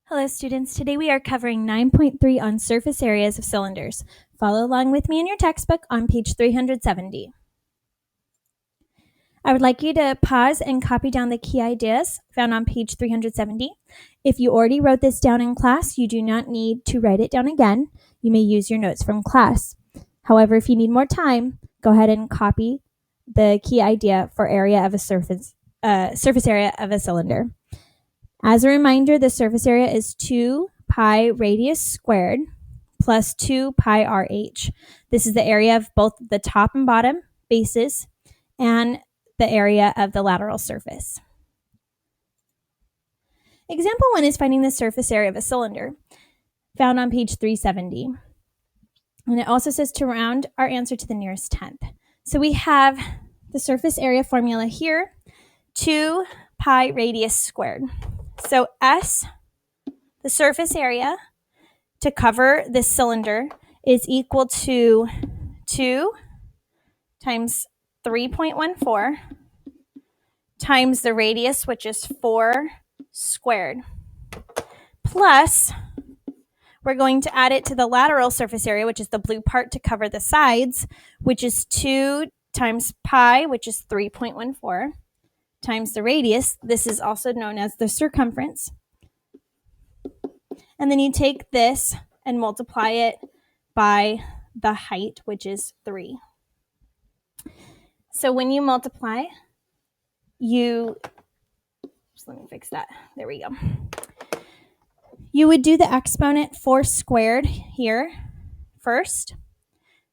Hello students, today we are covering 9.3 on surface areas of cylinders. Follow along with me in your textbook on page 370. I would like you to pause and copy down the key ideas found on page 370. If you already wrote this down in class, you do not need to write it down again. You may use your notes from class. However, if you need more time, go ahead and copy the key idea for area of a surface area of a cylinder. As a reminder, the surface area is 2 pi radius squared plus 2 pi RH. This is the area of both the top and bottom bases and the area of the lateral surface. Example 1 is finding the surface area of a cylinder, found on page 370. And it also says to round our answer to the nearest tenth. So we have the surface area formula here, 2 pi radius squared. So S, the surface area to cover this cylinder, is equal to 2 times 3.14 times the radius, which is 4 squared, plus we're going to add it to the lateral surface area, which is the blue part to cover the sides, which is 2 times pi, which is 3.14, times the radius. This is also known as the circumference. And then you take this and multiply it by the height, which is 3. So when you multiply, let me fix that. There we go. You would do the exponent 4 squared here first.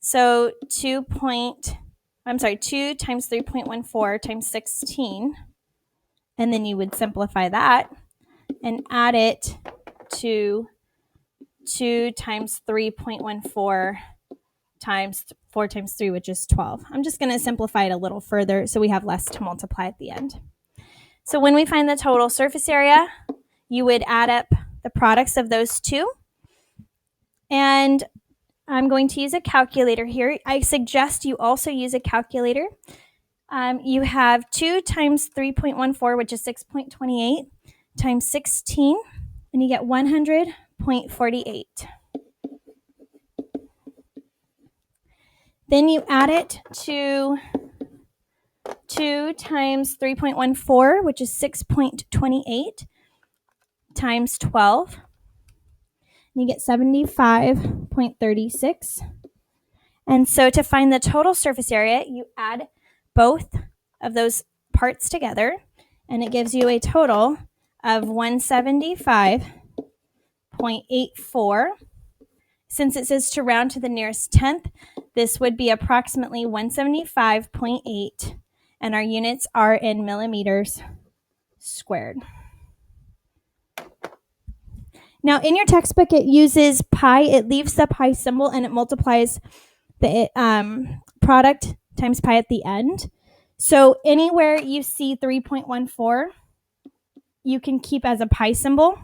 So 2 times 3.14 times 16. And then you would simplify that and add it to 2 times 3.14 times 4 times 3, which is 12. I'm just going to simplify it a little further so we have less to multiply at the end. So when we find the total surface area, you would add up the products of those two. And I'm going to use a calculator here. I suggest you also use a calculator. You have 2 times 3.14, which is 6.28, times 16, and you get 100.48. Then you add it to 2 times 3.14, which is 6.28, times 12. And you get 75.36. And so to find the total surface area, you add both of those parts together, and it gives you a total of 175.84. Since it says to round to the nearest tenth, this would be approximately 175.8, and our units are in millimeters squared. Now, in your textbook, it uses pi. It leaves the pi symbol, and it multiplies the product times pi at the end. So anywhere you see 3.14, you can keep as a pi symbol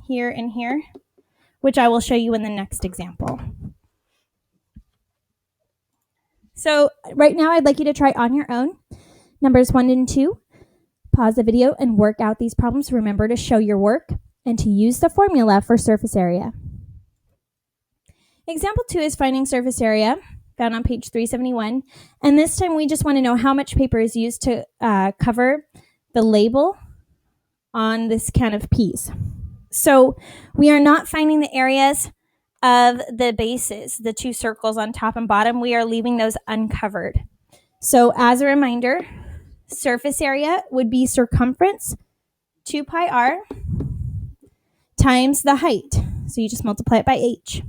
here and here, which I will show you in the next example. So right now, I'd like you to try on your own numbers 1 and 2. Pause the video and work out these problems. Remember to show your work and to use the formula for surface area. Example 2 is finding surface area, found on page 371. And this time we just want to know how much paper is used to cover the label on this can of peas. So we are not finding the areas of the bases, the 2 circles on top and bottom. We are leaving those uncovered. So as a reminder, surface area would be circumference, 2 pi r, times the height. So you just multiply it by h.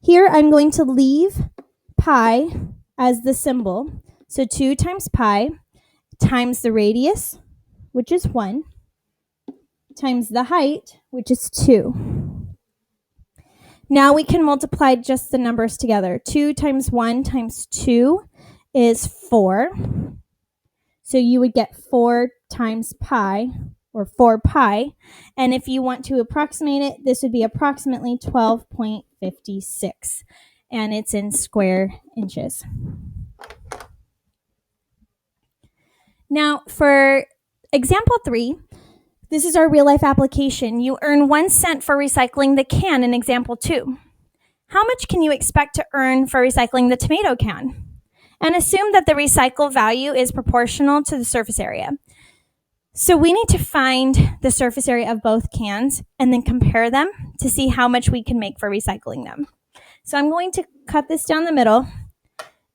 Here I'm going to leave pi as the symbol. So 2 times pi times the radius, which is 1, times the height, which is 2. Now we can multiply just the numbers together. 2 times 1 times 2 is 4. So you would get 4 times pi, or 4 pi. And if you want to approximate it, this would be approximately 12.56. And it's in square inches. Now for example 3, This is our real life application. You earn 1 cent for recycling the can in example 2. How much can you expect to earn for recycling the tomato can? And assume that the recycle value is proportional to the surface area. So we need to find the surface area of both cans and then compare them to see how much we can make for recycling them. So I'm going to cut this down the middle,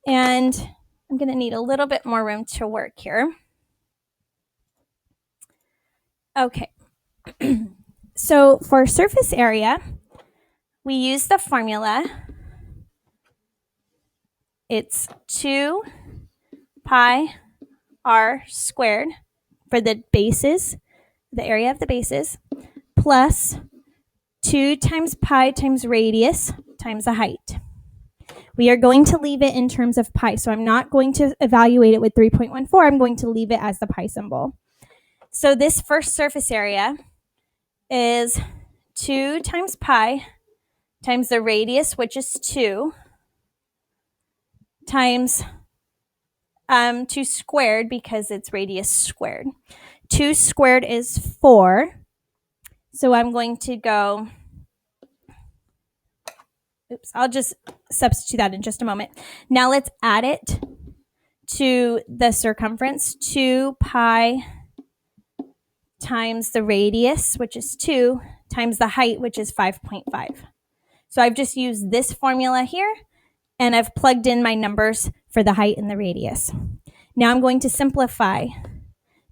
and I'm going to need a little bit more room to work here. Okay. So for surface area, we use the formula. It's 2 pi r squared for the bases, the area of the bases, plus 2 times pi times radius times the height. We are going to leave it in terms of pi, so I'm not going to evaluate it with 3.14. I'm going to leave it as the pi symbol. So this first surface area is 2 times pi times the radius, which is 2, times 2 squared because it's radius squared. 2 squared is 4. So I'm going to go, I'll just substitute that in just a moment. Now let's add it to the circumference. 2 pi times the radius, which is 2, times the height, which is 5.5. So I've just used this formula here, and I've plugged in my numbers for the height and the radius. Now I'm going to simplify.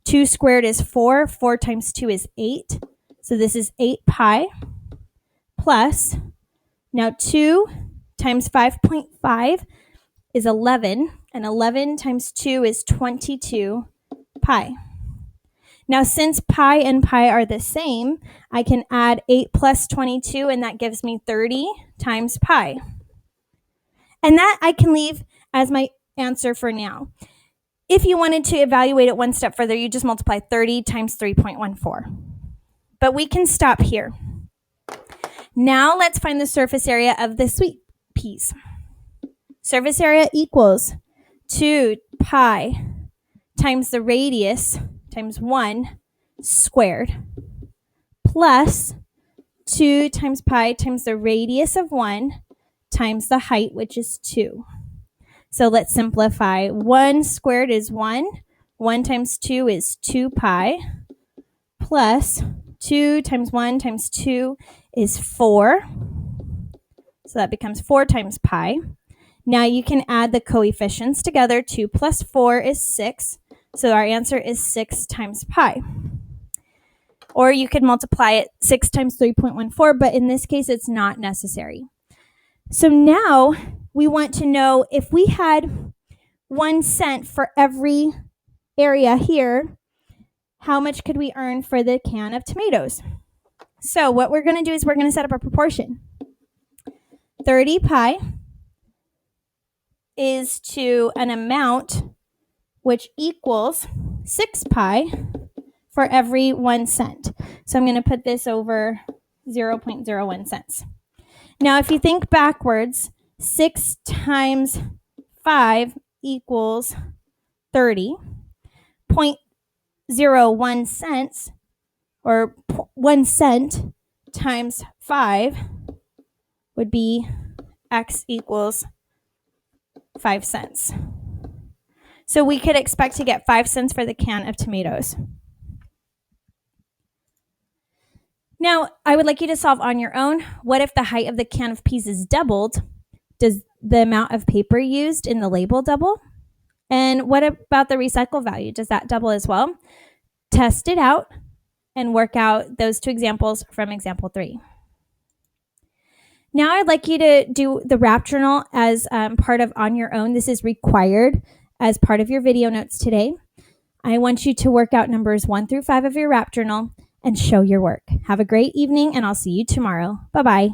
2 squared is 4. 4 times 2 is 8. So this is 8 pi plus, now 2 times 5.5 is 11, and 11 times 2 is 22 pi. Now, since pi and pi are the same, I can add 8 plus 22, and that gives me 30 times pi. And that I can leave as my answer for now. If you wanted to evaluate it one step further, you just multiply 30 times 3.14. But we can stop here. Now let's find the surface area of the sweet peas. Surface area equals 2 pi times the radius times 1 squared plus 2 times pi times the radius of 1 times the height, which is 2. So let's simplify. 1 squared is 1. 1 times 2 is 2 pi plus 2 times 1 times 2 is 4. So that becomes 4 times pi. Now you can add the coefficients together. 2 plus 4 is 6. So our answer is 6 times pi. Or you could multiply it 6 times 3.14, but in this case, it's not necessary. So now we want to know if we had 1 cent for every area here, how much could we earn for the can of tomatoes? So what we're going to do is we're going to set up a proportion. 30 pi is to an amount which equals 6 pi for every 1 cent. So I'm going to put this over 0.01 cents. Now, if you think backwards, 6 times 5 equals 30. 0.01 cents, or 1 cent times 5 would be x equals 5 cents. So we could expect to get 5 cents for the can of tomatoes. Now, I would like you to solve on your own. What if the height of the can of peas is doubled? Does the amount of paper used in the label double? And what about the recycle value? Does that double as well? Test it out and work out those 2 examples from example 3. Now I'd like you to do the rap journal as part of on your own. This is required as part of your video notes today. I want you to work out numbers 1 through 5 of your rap journal and show your work. Have a great evening, and I'll see you tomorrow. Bye-bye.